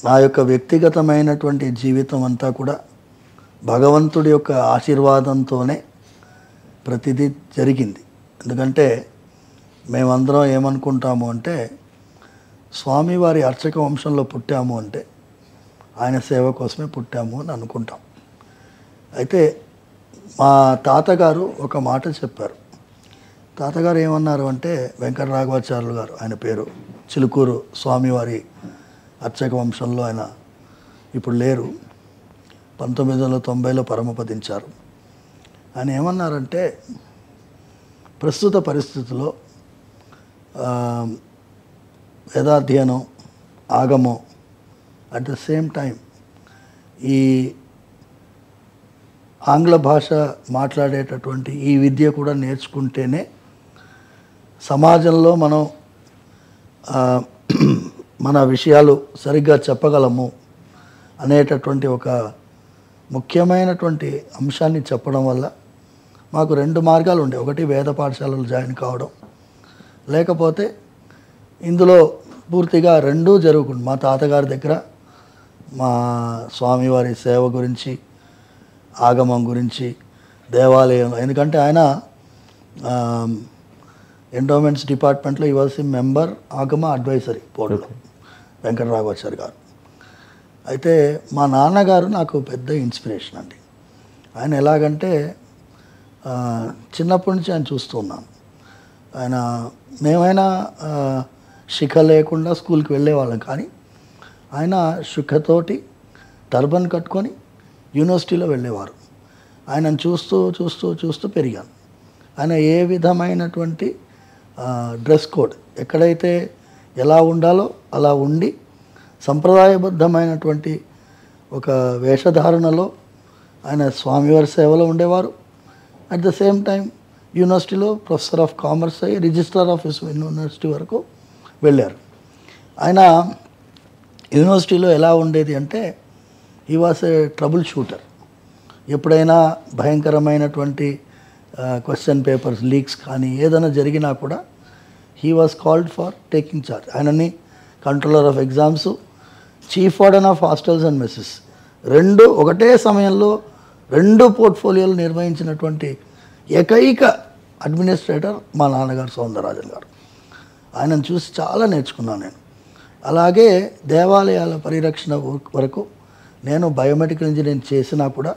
నా యొక్క వ్యక్తిగతమైనటువంటి జీవితం అంతా కూడా భగవంతుడి యొక్క ఆశీర్వాదంతోనే ప్రతిదీ జరిగింది. ఎందుకంటే మేమందరం ఏమనుకుంటాము అంటే స్వామివారి అర్చక వంశంలో పుట్టాము అంటే ఆయన సేవ కోసమే పుట్టాము అని అనుకుంటాం. అయితే మా తాతగారు ఒక మాట చెప్పారు. తాతగారు ఏమన్నారు అంటే వెంకట రాఘవాచార్యులు గారు ఆయన పేరు, చిలుకూరు స్వామివారి అర్చక వంశంలో ఆయన ఇప్పుడు లేరు, 1990లో పరమపదించారు. ఆయన ఏమన్నారంటే ప్రస్తుత పరిస్థితుల్లో వేదాధ్యయనం ఆగమం అట్ ద సేమ్ టైం ఈ ఆంగ్ల భాష మాట్లాడేటటువంటి ఈ విద్య కూడా నేర్చుకుంటేనే సమాజంలో మనం మన విషయాలు సరిగ్గా చెప్పగలము అనేటటువంటి ఒక ముఖ్యమైనటువంటి అంశాన్ని చెప్పడం వల్ల మాకు 2 మార్గాలు ఉండే. ఒకటి వేద పాఠశాలలో జాయిన్ కావడం, లేకపోతే ఇందులో పూర్తిగా 2 జరుగుతుంది. మా తాతగారి దగ్గర మా స్వామివారి సేవ గురించి, ఆగమం గురించి, దేవాలయం, ఎందుకంటే ఆయన ఎండోమెంట్స్ డిపార్ట్మెంట్లో ఈ వాజ్ మెంబర్ ఆగమ అడ్వైజరీ బోర్డులో వెంకట రాఘవాచార్య గారు. అయితే మా నాన్నగారు నాకు పెద్ద ఇన్స్పిరేషన్ అండి. ఆయన ఎలాగంటే చిన్నప్పటి నుంచి ఆయన చూస్తూ ఉన్నాను. ఆయన మేమైనా శిఖ లేకుండా స్కూల్కి వెళ్ళేవాళ్ళం, కానీ ఆయన శిఖతోటి టర్బన్ కట్టుకొని యూనివర్సిటీలో వెళ్ళేవారు. ఆయనను చూస్తూ చూస్తూ చూస్తూ పెరిగాను. ఆయన ఏ విధమైనటువంటి డ్రెస్ కోడ్, ఎక్కడైతే ఎలా ఉండాలో అలా ఉండి సంప్రదాయబద్ధమైనటువంటి ఒక వేషధారణలో ఆయన స్వామివారి సేవలో ఉండేవారు. అట్ ద సేమ్ టైం యూనివర్సిటీలో ప్రొఫెసర్ ఆఫ్ కామర్స్ అయ్యి రిజిస్ట్రార్ ఆఫ్ యూనివర్సిటీ వరకు వెళ్ళారు. ఆయన యూనివర్సిటీలో ఎలా ఉండేది అంటే he was a trouble shooter. ఎప్పుడైనా భయంకరమైనటువంటి క్వశ్చన్ పేపర్స్ లీక్స్ కానీ ఏదైనా జరిగినా కూడా he was called for taking charge. ఆయనని controller of exams, chief warden of hostels and messes 2 ఒకటే సమయంలో 2 పోర్ట్ఫోలియోలు నిర్వహించినటువంటి ఏకైక అడ్మినిస్ట్రేటర్ మా నాన్నగారు సౌందరరాజన్ గారు. ఆయనను చూసి చాలా నేర్చుకున్నాను నేను. అలాగే దేవాలయాల పరిరక్షణ వరకు నేను బయోమెడికల్ ఇంజనీరింగ్ చేసినా కూడా